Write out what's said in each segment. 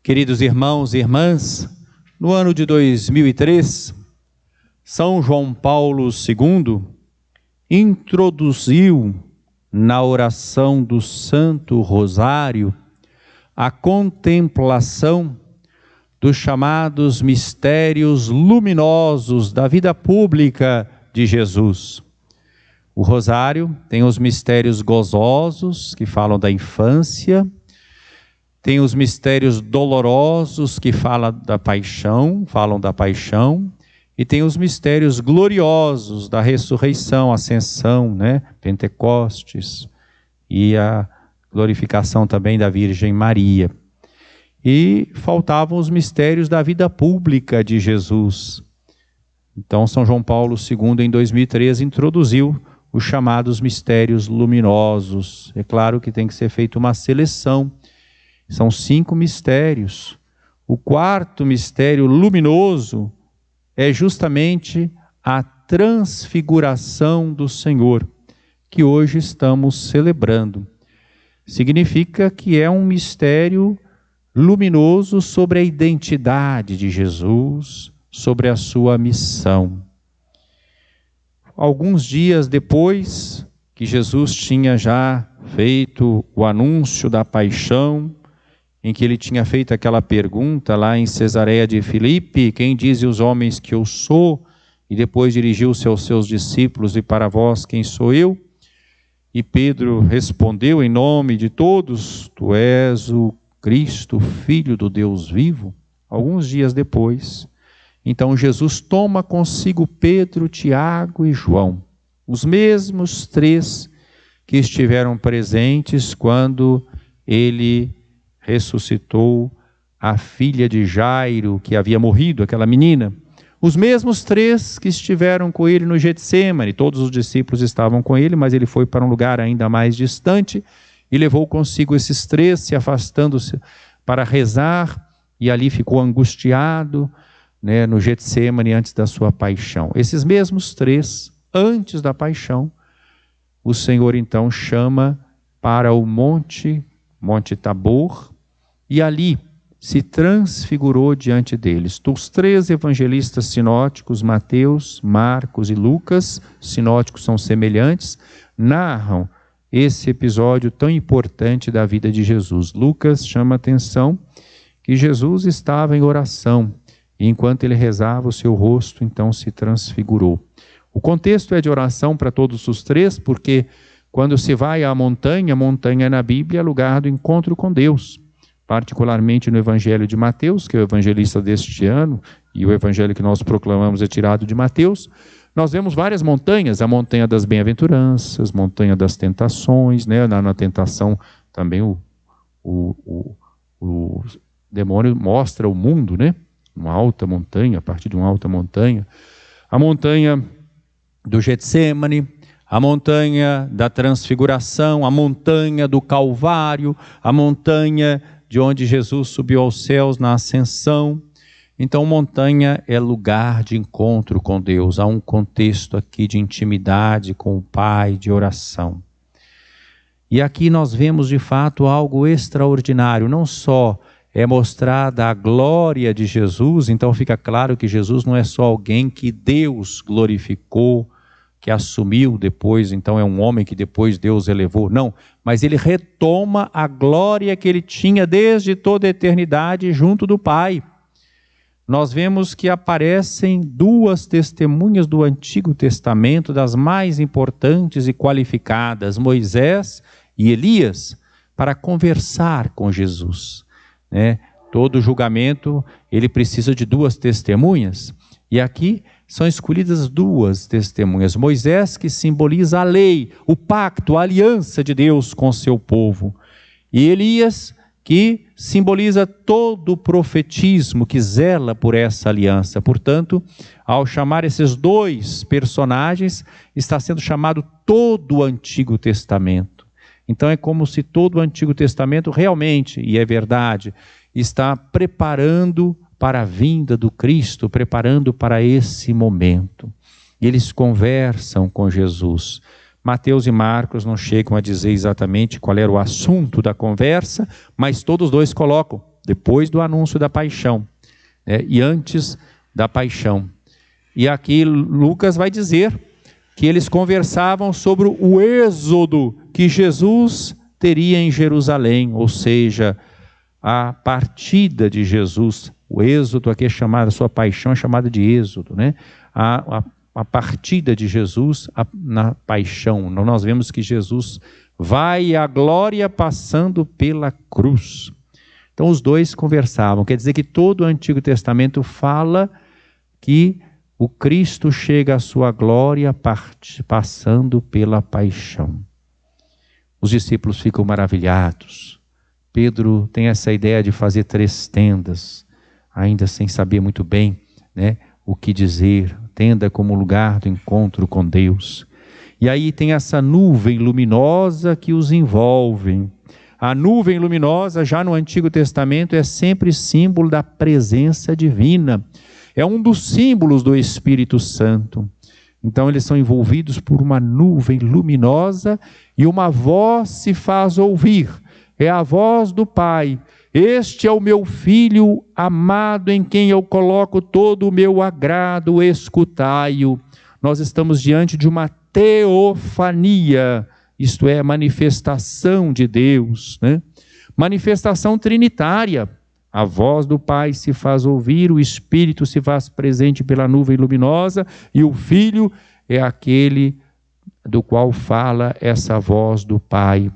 Queridos irmãos e irmãs, no ano de 2003, São João Paulo II introduziu na oração do Santo Rosário a contemplação dos chamados mistérios luminosos da vida pública de Jesus. O Rosário tem os mistérios gozosos, que falam da infância, tem os mistérios dolorosos, que falam da paixão, e tem os mistérios gloriosos da ressurreição, ascensão, Pentecostes, e a glorificação também da Virgem Maria. E faltavam os mistérios da vida pública de Jesus. Então, São João Paulo II, em 2013, introduziu os chamados mistérios luminosos. É claro que tem que ser feita uma seleção. São 5 mistérios. O quarto mistério luminoso é justamente a transfiguração do Senhor, que hoje estamos celebrando. Significa que é um mistério luminoso sobre a identidade de Jesus, sobre a sua missão. Alguns dias depois que Jesus tinha já feito o anúncio da paixão, em que ele tinha feito aquela pergunta lá em Cesareia de Filipe: quem dizem os homens que eu sou? E depois dirigiu-se aos seus discípulos: e para vós quem sou eu? E Pedro respondeu em nome de todos: tu és o Cristo, Filho do Deus vivo. Alguns dias depois, então Jesus toma consigo Pedro, Tiago e João, os mesmos 3 que estiveram presentes quando ele ressuscitou a filha de Jairo, que havia morrido, aquela menina. Os mesmos 3 que estiveram com ele no Getsêmani. Todos os discípulos estavam com ele, mas ele foi para um lugar ainda mais distante e levou consigo esses 3, se afastando-se para rezar, e ali ficou angustiado, no Getsêmani antes da sua paixão. Esses mesmos 3, antes da paixão, o Senhor então chama para o Monte Tabor, e ali se transfigurou diante deles. Os 3 evangelistas sinóticos, Mateus, Marcos e Lucas, sinóticos são semelhantes, narram esse episódio tão importante da vida de Jesus. Lucas chama a atenção que Jesus estava em oração, e enquanto ele rezava, o seu rosto então se transfigurou. O contexto é de oração para todos os 3, porque quando se vai à montanha na Bíblia é lugar do encontro com Deus. Particularmente no Evangelho de Mateus, que é o evangelista deste ano, e o Evangelho que nós proclamamos é tirado de Mateus, nós vemos várias montanhas: a montanha das bem-aventuranças, montanha das tentações, na tentação também o demônio mostra o mundo, uma alta montanha, a partir de uma alta montanha, a montanha do Getsêmani, a montanha da transfiguração, a montanha do Calvário, a montanha de onde Jesus subiu aos céus na ascensão. Então, montanha é lugar de encontro com Deus. Há um contexto aqui de intimidade com o Pai, de oração. E aqui nós vemos de fato algo extraordinário. Não só é mostrada a glória de Jesus, então fica claro que Jesus não é só alguém que Deus glorificou, que assumiu depois, então é um homem que depois Deus elevou. Não, mas ele retoma a glória que ele tinha desde toda a eternidade junto do Pai. Nós vemos que aparecem 2 testemunhas do Antigo Testamento, das mais importantes e qualificadas, Moisés e Elias, para conversar com Jesus. Todo julgamento, ele precisa de 2 testemunhas, e aqui são escolhidas 2 testemunhas. Moisés, que simboliza a lei, o pacto, a aliança de Deus com seu povo, e Elias, que simboliza todo o profetismo que zela por essa aliança. Portanto, ao chamar esses 2 personagens, está sendo chamado todo o Antigo Testamento. Então é como se todo o Antigo Testamento realmente, e é verdade, está preparando para a vinda do Cristo, preparando para esse momento. E eles conversam com Jesus. Mateus e Marcos não chegam a dizer exatamente qual era o assunto da conversa, mas todos 2 colocam: depois do anúncio da paixão, né? E antes da paixão. E aqui Lucas vai dizer que eles conversavam sobre o êxodo que Jesus teria em Jerusalém, ou seja, a partida de Jesus. O êxodo aqui é chamado, a sua paixão é chamada de êxodo, né? A partida de Jesus na paixão. Nós vemos que Jesus vai à glória passando pela cruz. Então os dois conversavam, quer dizer que todo o Antigo Testamento fala que o Cristo chega à sua glória passando pela paixão. Os discípulos ficam maravilhados. Pedro tem essa ideia de fazer 3 tendas, ainda sem saber muito bem, né, o que dizer. Tenda como lugar do encontro com Deus. E aí tem essa nuvem luminosa que os envolve. A nuvem luminosa, já no Antigo Testamento, é sempre símbolo da presença divina. É um dos símbolos do Espírito Santo. Então eles são envolvidos por uma nuvem luminosa e uma voz se faz ouvir. É a voz do Pai. Este é o meu Filho amado, em quem eu coloco todo o meu agrado, escutai-o. Nós estamos diante de uma teofania, isto é, manifestação de Deus, né? Manifestação trinitária. A voz do Pai se faz ouvir, o Espírito se faz presente pela nuvem luminosa e o Filho é aquele do qual fala essa voz do Pai.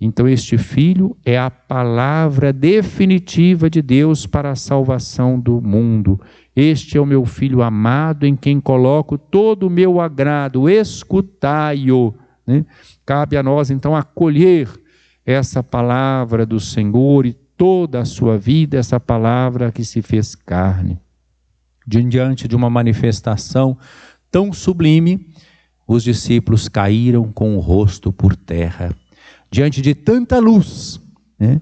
Então este Filho é a palavra definitiva de Deus para a salvação do mundo. Este é o meu Filho amado, em quem coloco todo o meu agrado, escutai-o, né? Cabe a nós então acolher essa palavra do Senhor e toda a sua vida, essa palavra que se fez carne. Diante de uma manifestação tão sublime, os discípulos caíram com o rosto por terra. Diante de tanta luz, né,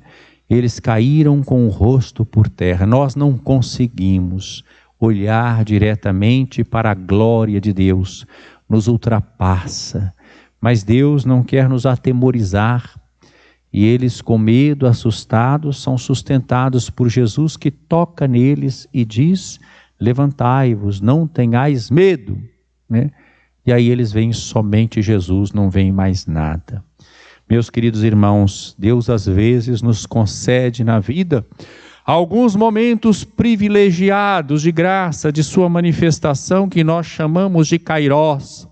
eles caíram com o rosto por terra. Nós não conseguimos olhar diretamente para a glória de Deus, nos ultrapassa. Mas Deus não quer nos atemorizar. E eles, com medo, assustados, são sustentados por Jesus, que toca neles e diz: levantai-vos, não tenhais medo, né? E aí eles veem somente Jesus, não veem mais nada. Meus queridos irmãos, Deus às vezes nos concede na vida alguns momentos privilegiados de graça, de sua manifestação, que nós chamamos de kairós.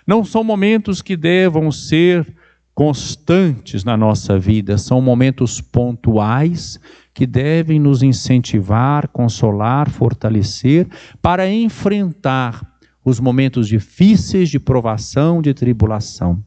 Não são momentos que devam ser constantes na nossa vida, são momentos pontuais que devem nos incentivar, consolar, fortalecer para enfrentar os momentos difíceis de provação, de tribulação.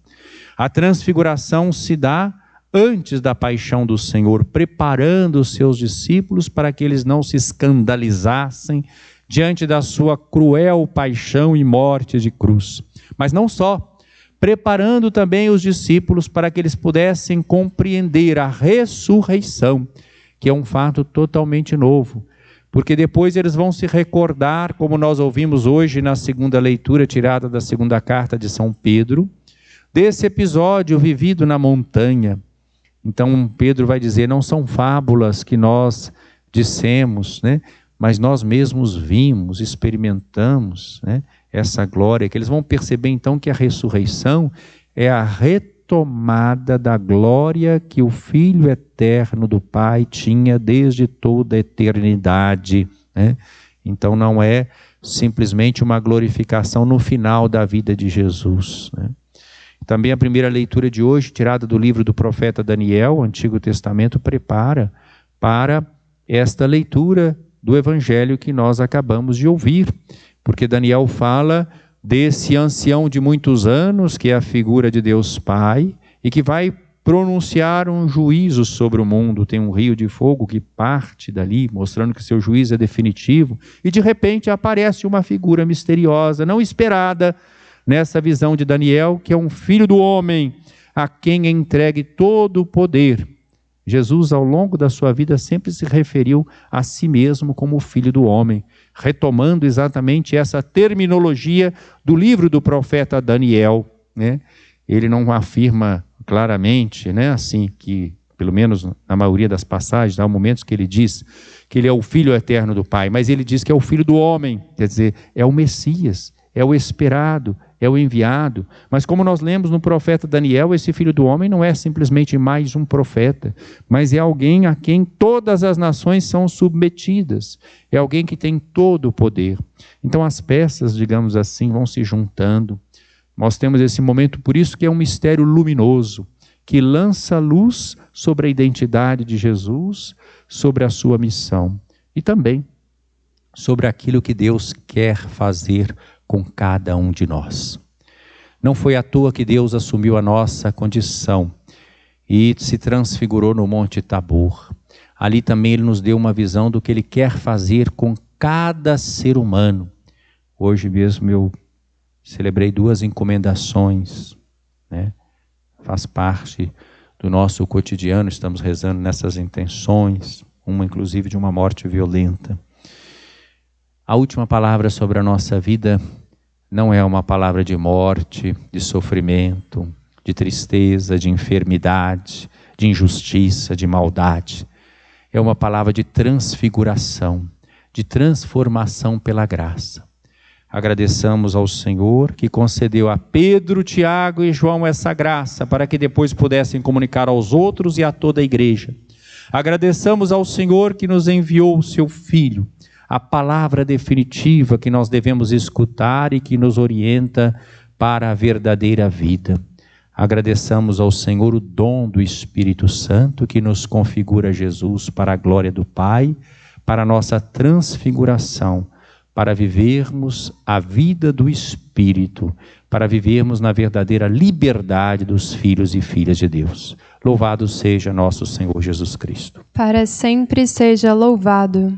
A transfiguração se dá antes da paixão do Senhor, preparando os seus discípulos para que eles não se escandalizassem diante da sua cruel paixão e morte de cruz. Mas não só, preparando também os discípulos para que eles pudessem compreender a ressurreição, que é um fato totalmente novo, porque depois eles vão se recordar, como nós ouvimos hoje na segunda leitura tirada da segunda carta de São Pedro, desse episódio vivido na montanha. Então Pedro vai dizer, não são fábulas que nós dissemos, né? Mas nós mesmos vimos, experimentamos, né, essa glória, que eles vão perceber então que a ressurreição é a retomada da glória que o Filho eterno do Pai tinha desde toda a eternidade, né? Então não é simplesmente uma glorificação no final da vida de Jesus, né? Também a primeira leitura de hoje, tirada do livro do profeta Daniel, o Antigo Testamento, prepara para esta leitura do Evangelho que nós acabamos de ouvir, porque Daniel fala desse ancião de muitos anos, que é a figura de Deus Pai, e que vai pronunciar um juízo sobre o mundo. Tem um rio de fogo que parte dali, mostrando que seu juízo é definitivo, e de repente aparece uma figura misteriosa, não esperada, nessa visão de Daniel, que é um filho do homem, a quem é entregue todo o poder. Jesus, ao longo da sua vida, sempre se referiu a si mesmo como o Filho do Homem, retomando exatamente essa terminologia do livro do profeta Daniel, né? Ele não afirma claramente, né, assim, que pelo menos na maioria das passagens, há momentos que ele diz que ele é o Filho eterno do Pai, mas ele diz que é o Filho do homem, quer dizer, é o Messias, é o esperado, é o enviado. Mas como nós lemos no profeta Daniel, esse Filho do homem não é simplesmente mais um profeta, mas é alguém a quem todas as nações são submetidas, é alguém que tem todo o poder. Então as peças, digamos assim, vão se juntando. Nós temos esse momento, por isso que é um mistério luminoso, que lança luz sobre a identidade de Jesus, sobre a sua missão e também sobre aquilo que Deus quer fazer com cada um de nós. Não foi à toa que Deus assumiu a nossa condição e se transfigurou no Monte Tabor. Ali também Ele nos deu uma visão do que Ele quer fazer com cada ser humano. Hoje mesmo eu celebrei 2 encomendações, né? Faz parte do nosso cotidiano, estamos rezando nessas intenções, uma inclusive de uma morte violenta. A última palavra sobre a nossa vida não é uma palavra de morte, de sofrimento, de tristeza, de enfermidade, de injustiça, de maldade. É uma palavra de transfiguração, de transformação pela graça. Agradeçamos ao Senhor que concedeu a Pedro, Tiago e João essa graça para que depois pudessem comunicar aos outros e a toda a igreja. Agradeçamos ao Senhor que nos enviou o seu Filho, a palavra definitiva que nós devemos escutar e que nos orienta para a verdadeira vida. Agradeçamos ao Senhor o dom do Espírito Santo que nos configura Jesus para a glória do Pai, para a nossa transfiguração, para vivermos a vida do Espírito, para vivermos na verdadeira liberdade dos filhos e filhas de Deus. Louvado seja nosso Senhor Jesus Cristo. Para sempre seja louvado.